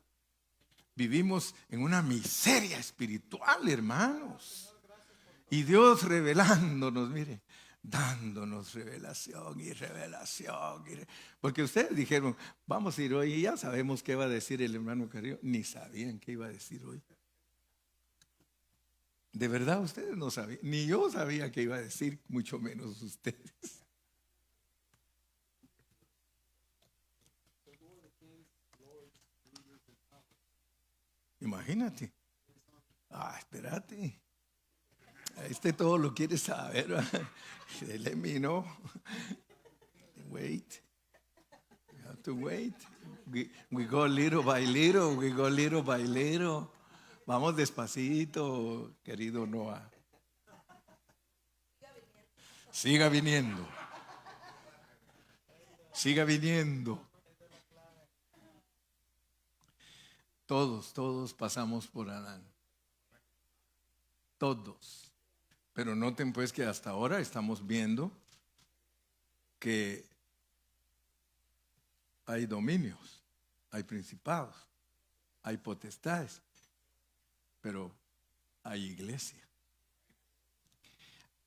vivimos en una miseria espiritual, hermanos. Y Dios revelándonos, mire, dándonos revelación y revelación. Porque ustedes dijeron, vamos a ir hoy y ya sabemos qué va a decir el hermano Carrillo. Ni sabían qué iba a decir hoy. De verdad ustedes no sabían, ni yo sabía qué iba a decir, mucho menos ustedes. Imagínate. Espérate. Este todo lo quiere saber. Let me know. Wait. You have to wait. We go little by little. We go little by little. Vamos despacito, querido Noah. Siga viniendo. Siga viniendo. Todos pasamos por Adán. Todos. Pero noten pues que hasta ahora estamos viendo que hay dominios, hay principados, hay potestades, pero hay iglesia.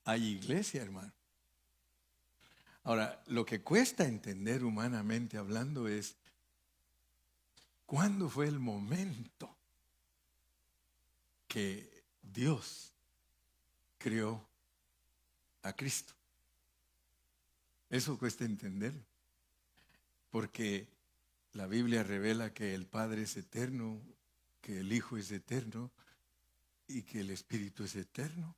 Hay iglesia, hermano. Ahora, lo que cuesta entender humanamente hablando es ¿cuándo fue el momento que Dios creó a Cristo? Eso cuesta entenderlo, porque la Biblia revela que el Padre es eterno, que el Hijo es eterno y que el Espíritu es eterno.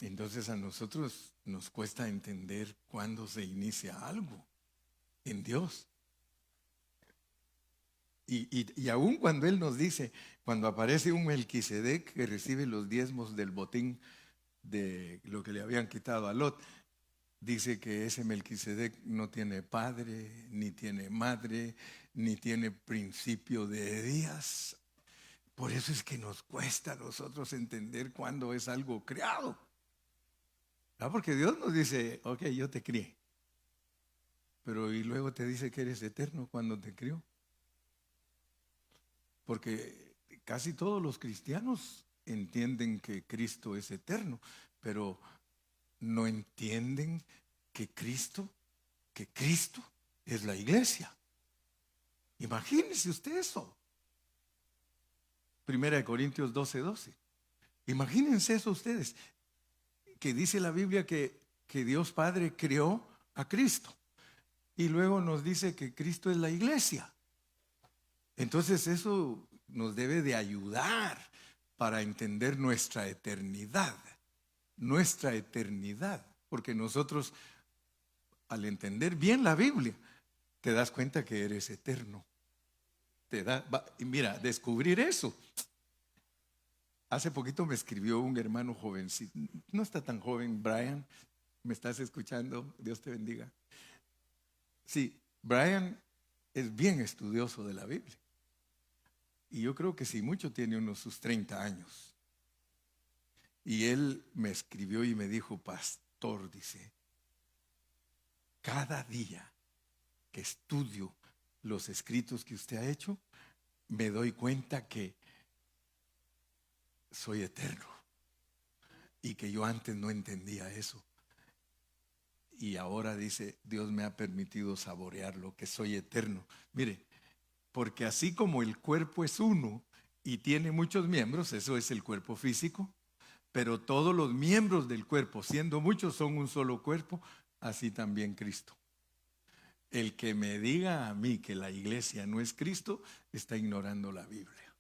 Entonces a nosotros nos cuesta entender cuándo se inicia algo en Dios. Y aún cuando Él nos dice, cuando aparece un Melquisedec que recibe los diezmos del botín de lo que le habían quitado a Lot, dice que ese Melquisedec no tiene padre, ni tiene madre, ni tiene principio de días. Por eso es que nos cuesta a nosotros entender cuándo es algo creado. Porque Dios nos dice, ok, yo te crié. Pero y luego te dice que eres eterno cuando te crió. Porque casi todos los cristianos entienden que Cristo es eterno, pero no entienden que Cristo es la iglesia. Imagínense usted eso. 1 Corintios 12:12. Imagínense eso ustedes, que dice la Biblia que Dios Padre creó a Cristo y luego nos dice que Cristo es la iglesia. Entonces eso nos debe de ayudar para entender nuestra eternidad, porque nosotros al entender bien la Biblia te das cuenta que eres eterno. Y mira, descubrir eso. Hace poquito me escribió un hermano jovencito, no está tan joven, Brian, ¿me estás escuchando? Dios te bendiga. Sí, Brian es bien estudioso de la Biblia. Y yo creo que sí, mucho tiene unos sus 30 años. Y él me escribió y me dijo, pastor, dice, cada día que estudio los escritos que usted ha hecho, me doy cuenta que soy eterno y que yo antes no entendía eso. Y ahora dice, Dios me ha permitido saborearlo, que soy eterno. Mire, porque así como el cuerpo es uno y tiene muchos miembros, eso es el cuerpo físico, pero todos los miembros del cuerpo, siendo muchos, son un solo cuerpo, así también Cristo. El que me diga a mí que la iglesia no es Cristo, está ignorando la Biblia.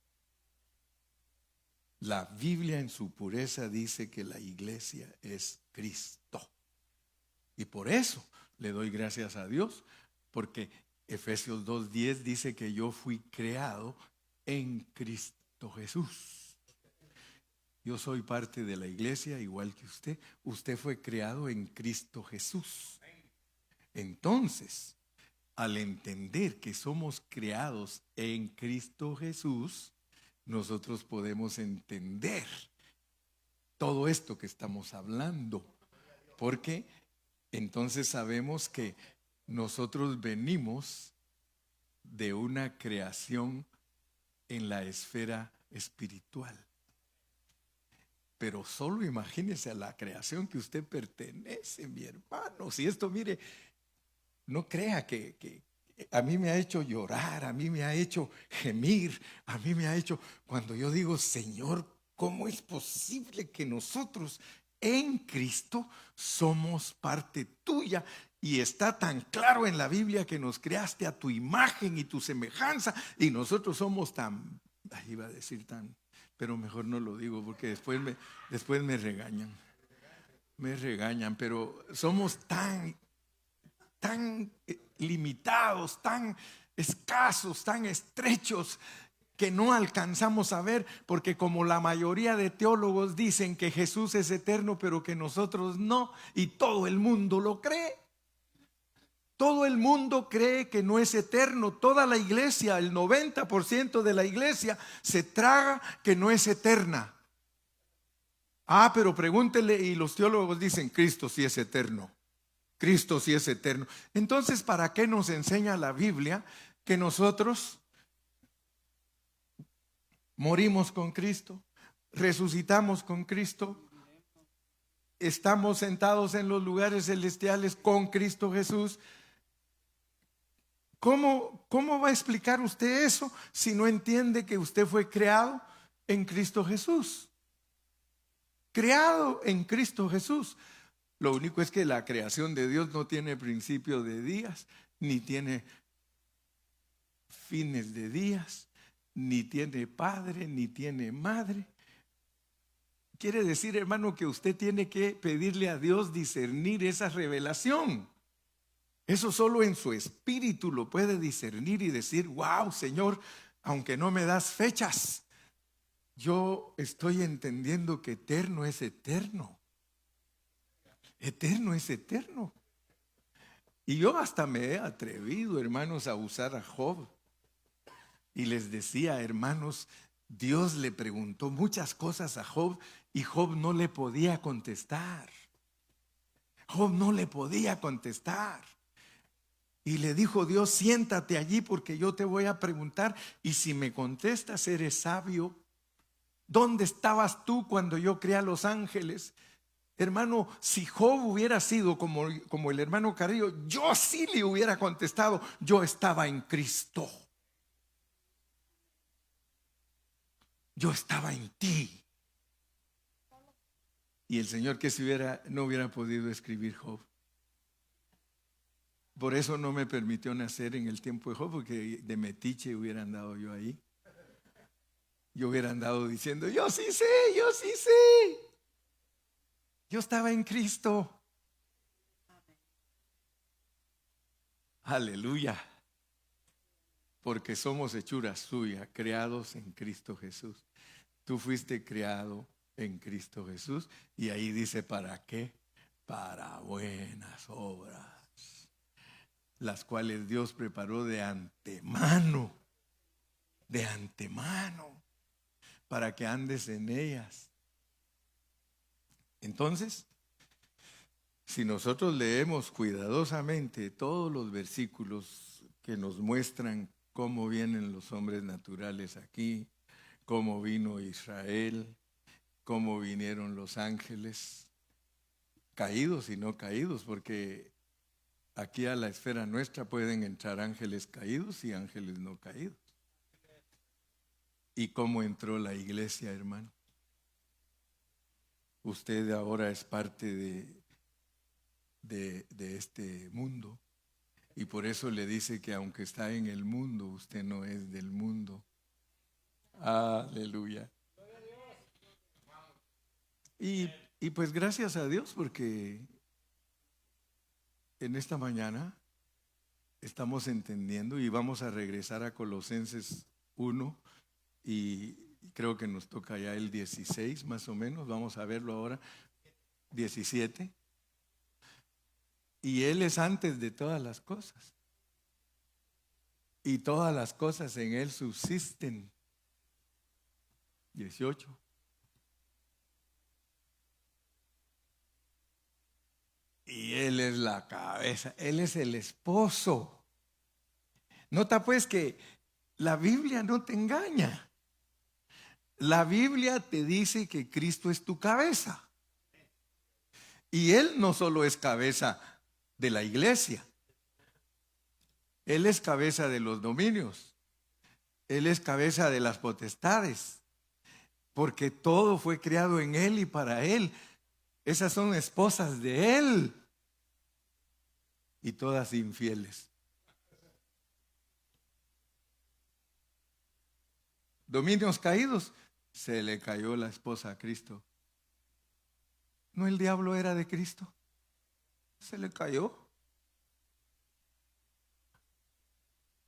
La Biblia en su pureza dice que la iglesia es Cristo. Y por eso le doy gracias a Dios, porque Efesios 2:10 dice que yo fui creado en Cristo Jesús. Yo soy parte de la iglesia igual que usted. Usted fue creado en Cristo Jesús. Entonces, al entender que somos creados en Cristo Jesús, nosotros podemos entender todo esto que estamos hablando. Porque entonces sabemos que nosotros venimos de una creación en la esfera espiritual. Pero solo imagínese a la creación que usted pertenece, mi hermano. Si esto, mire, no crea que a mí me ha hecho llorar, a mí me ha hecho gemir, a mí me ha hecho, cuando yo digo, Señor, ¿cómo es posible que nosotros en Cristo somos parte tuya? Y está tan claro en la Biblia que nos creaste a tu imagen y tu semejanza, y nosotros somos tan, iba a decir tan, pero mejor no lo digo porque después me regañan. Me regañan, pero somos tan limitados, tan escasos, tan estrechos, que no alcanzamos a ver, porque como la mayoría de teólogos dicen que Jesús es eterno, pero que nosotros no, y todo el mundo lo cree. Todo el mundo cree que no es eterno. Toda la iglesia, el 90% de la iglesia se traga que no es eterna. Pero pregúntele, y los teólogos dicen, Cristo sí es eterno. Cristo sí es eterno. Entonces, ¿para qué nos enseña la Biblia que nosotros morimos con Cristo, resucitamos con Cristo, estamos sentados en los lugares celestiales con Cristo Jesús? ¿Cómo va a explicar usted eso si no entiende que usted fue creado en Cristo Jesús? Creado en Cristo Jesús. Lo único es que la creación de Dios no tiene principio de días, ni tiene fines de días, ni tiene padre, ni tiene madre. Quiere decir, hermano, que usted tiene que pedirle a Dios discernir esa revelación. Eso solo en su espíritu lo puede discernir y decir, wow, Señor, aunque no me das fechas, yo estoy entendiendo que eterno es eterno. Eterno es eterno. Y yo hasta me he atrevido, hermanos, a usar a Job. Y les decía, hermanos, Dios le preguntó muchas cosas a Job y Job no le podía contestar. Job no le podía contestar. Y le dijo Dios, siéntate allí porque yo te voy a preguntar, y si me contestas eres sabio. ¿Dónde estabas tú cuando yo creé a los ángeles? Hermano, si Job hubiera sido como el hermano Carrillo, yo sí le hubiera contestado, yo estaba en Cristo. Yo estaba en ti. Y el Señor que no hubiera podido escribir Job. Por eso no me permitió nacer en el tiempo de Job, porque de metiche hubiera andado yo ahí. Yo hubiera andado diciendo, yo sí sé, yo sí sé. Yo estaba en Cristo. Aleluya. Porque somos hechura suya, creados en Cristo Jesús. Tú fuiste creado en Cristo Jesús. Y ahí dice, ¿para qué? Para buenas obras, las cuales Dios preparó de antemano, para que andes en ellas. Entonces, si nosotros leemos cuidadosamente todos los versículos que nos muestran cómo vienen los hombres naturales aquí, cómo vino Israel, cómo vinieron los ángeles, caídos y no caídos, porque aquí a la esfera nuestra pueden entrar ángeles caídos y ángeles no caídos. ¿Y cómo entró la iglesia, hermano? Usted ahora es parte de este mundo, y por eso le dice que aunque está en el mundo, usted no es del mundo. Aleluya. Y pues gracias a Dios, porque en esta mañana estamos entendiendo, y vamos a regresar a Colosenses 1, y creo que nos toca ya el 16 más o menos, vamos a verlo ahora, 17. Y Él es antes de todas las cosas, y todas las cosas en Él subsisten. 18. Y Él es la cabeza, Él es el esposo. Nota pues que la Biblia no te engaña. La Biblia te dice que Cristo es tu cabeza. Y Él no solo es cabeza de la iglesia. Él es cabeza de los dominios. Él es cabeza de las potestades. Porque todo fue creado en Él y para Él. Esas son esposas de Él. Y todas infieles. Dominios caídos. Se le cayó la esposa a Cristo. ¿No el diablo era de Cristo? Se le cayó.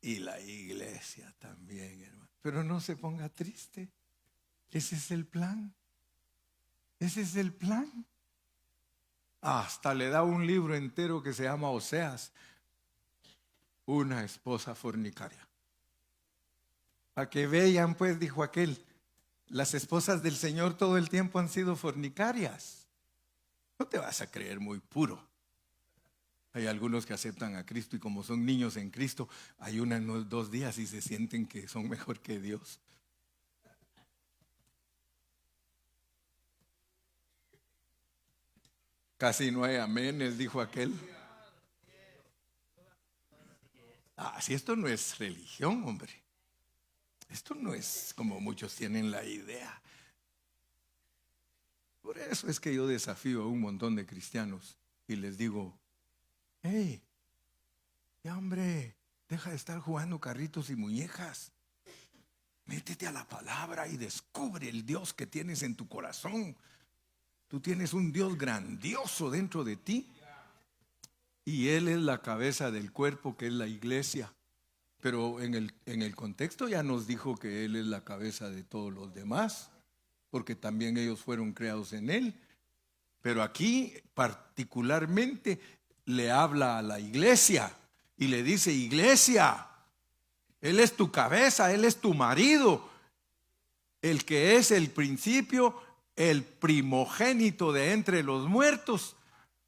Y la iglesia también, hermano. Pero no se ponga triste. Ese es el plan. Ese es el plan. Hasta le da un libro entero que se llama Oseas. Una esposa fornicaria. Para que vean, pues, dijo aquel, las esposas del Señor todo el tiempo han sido fornicarias. No te vas a creer muy puro. Hay algunos que aceptan a Cristo y como son niños en Cristo, ayunan 2 días y se sienten que son mejor que Dios. Casi no hay amenes, dijo aquel. Si esto no es religión, hombre. Esto no es como muchos tienen la idea. Por eso es que yo desafío a un montón de cristianos y les digo, hey, ya hombre, deja de estar jugando carritos y muñecas. Métete a la palabra y descubre el Dios que tienes en tu corazón. Tú tienes un Dios grandioso dentro de ti. Y Él es la cabeza del cuerpo que es la iglesia. Pero en el contexto ya nos dijo que Él es la cabeza de todos los demás, porque también ellos fueron creados en Él. Pero aquí particularmente le habla a la iglesia y le dice, iglesia, Él es tu cabeza, Él es tu marido, el que es el principio, el primogénito de entre los muertos,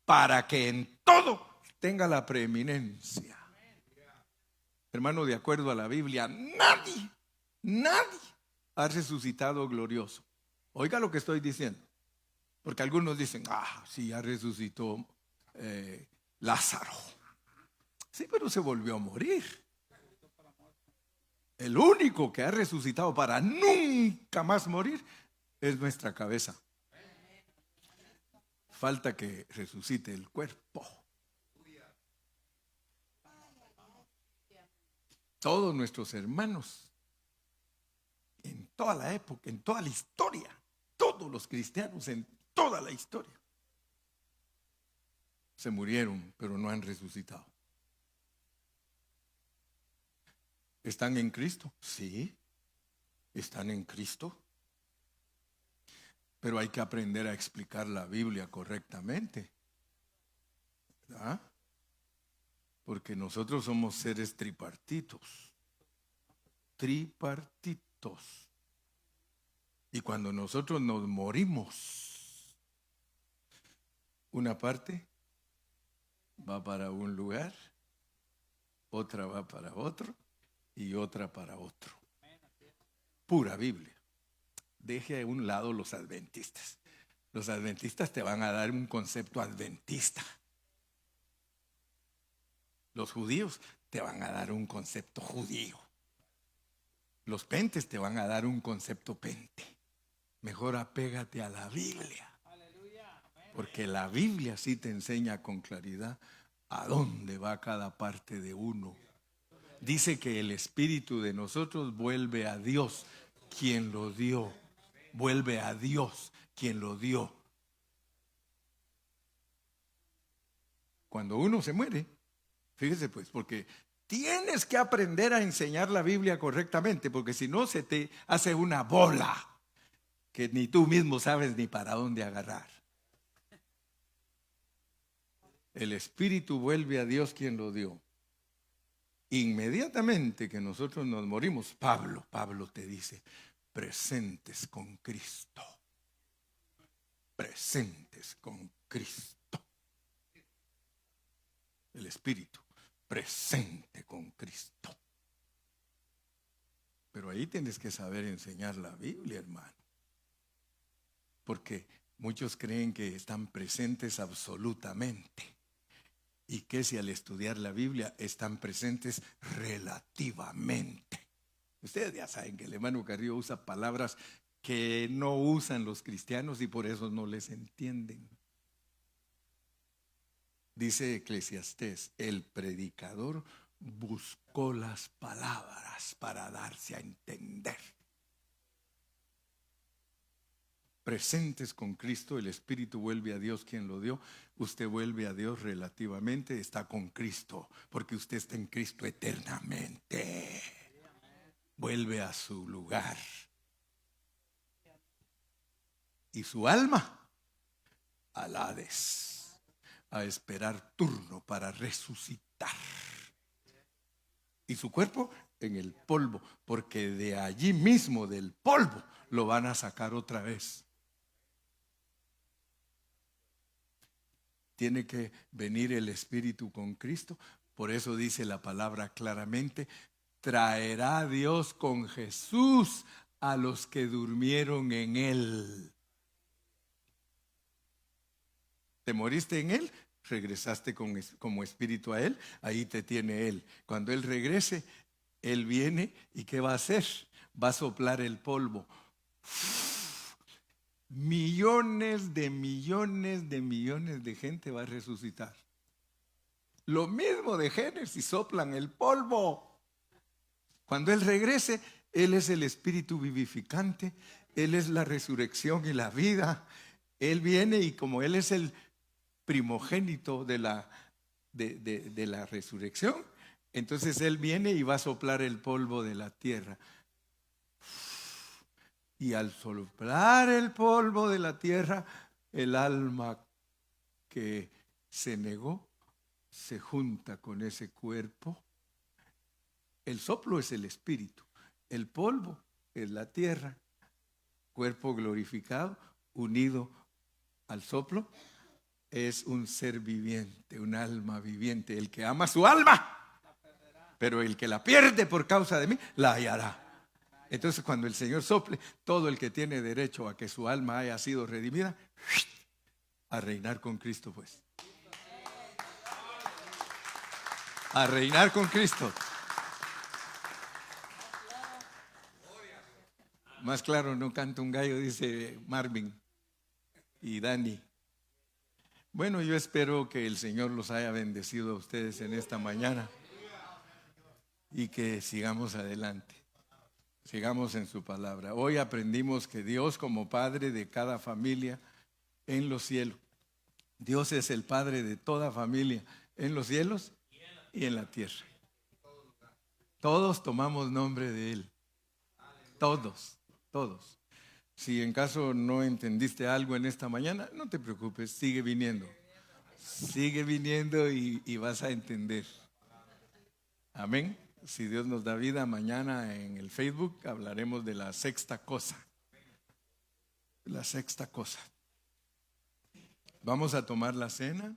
para que en todo tenga la preeminencia. Hermano, de acuerdo a la Biblia, nadie ha resucitado glorioso. Oiga lo que estoy diciendo. Porque algunos dicen, sí, ya resucitó Lázaro. Sí, pero se volvió a morir. El único que ha resucitado para nunca más morir es nuestra cabeza. Falta que resucite el cuerpo. Todos nuestros hermanos, en toda la época, en toda la historia, todos los cristianos en toda la historia, se murieron, pero no han resucitado. ¿Están en Cristo? Sí, están en Cristo. Pero hay que aprender a explicar la Biblia correctamente, ¿verdad? Porque nosotros somos seres tripartitos. Y cuando nosotros nos morimos, una parte va para un lugar, otra va para otro y otra para otro. Pura Biblia. Deje a un lado los adventistas. Los adventistas te van a dar un concepto adventista. Los judíos te van a dar un concepto judío. Los pentes te van a dar un concepto pente. Mejor apégate a la Biblia. Porque la Biblia sí te enseña con claridad a dónde va cada parte de uno. Dice que el espíritu de nosotros vuelve a Dios, quien lo dio. Vuelve a Dios, quien lo dio. Cuando uno se muere, fíjese pues, porque tienes que aprender a enseñar la Biblia correctamente, porque si no se te hace una bola que ni tú mismo sabes ni para dónde agarrar. El espíritu vuelve a Dios quien lo dio. Inmediatamente que nosotros nos morimos, Pablo te dice, presentes con Cristo. Presentes con Cristo. El espíritu presente con Cristo. Pero Pero ahí tienes que saber enseñar la Biblia, hermano. Porque muchos creen que están presentes absolutamente. Y que si al estudiar la Biblia están presentes relativamente. Ustedes ya saben que el hermano Carrillo usa palabras que no usan los cristianos y por eso no les entienden. Dice Eclesiastés, el predicador buscó las palabras para darse a entender. Presentes con Cristo, el Espíritu vuelve a Dios quien lo dio. Usted vuelve a Dios relativamente, está con Cristo, porque usted está en Cristo eternamente. Vuelve a su lugar. Y su alma al Hades, a esperar turno para resucitar. Y su cuerpo en el polvo, porque de allí mismo, del polvo, lo van a sacar otra vez. Tiene que venir el Espíritu con Cristo. Por eso dice la palabra claramente, traerá Dios con Jesús a los que durmieron en Él. ¿Te moriste en Él? Regresaste como espíritu a Él, ahí te tiene Él. Cuando Él regrese, Él viene y ¿qué va a hacer? Va a soplar el polvo. Millones de gente va a resucitar. Lo mismo de Génesis, soplan el polvo. Cuando Él regrese, Él es el espíritu vivificante, Él es la resurrección y la vida. Él viene y como Él es el primogénito de la resurrección, entonces Él viene y va a soplar el polvo de la tierra. Y al soplar el polvo de la tierra, el alma que se negó se junta con ese cuerpo. El soplo es el espíritu, el polvo es la tierra, cuerpo glorificado unido al soplo es un ser viviente, un alma viviente. El que ama su alma, pero el que la pierde por causa de mí, la hallará. Entonces cuando el Señor sople, todo el que tiene derecho a que su alma haya sido redimida, a reinar con Cristo pues. A reinar con Cristo. Más claro no canta un gallo, dice Marvin y Dani. Bueno, yo espero que el Señor los haya bendecido a ustedes en esta mañana y que sigamos adelante. Sigamos en su palabra. Hoy aprendimos que Dios como Padre de cada familia en los cielos. Dios es el Padre de toda familia en los cielos y en la tierra. Todos tomamos nombre de Él. Todos. Si en caso no entendiste algo en esta mañana, no te preocupes, sigue viniendo. Sigue viniendo y vas a entender. Amén. Si Dios nos da vida, mañana en el Facebook hablaremos de la sexta cosa. La sexta cosa. Vamos a tomar la cena.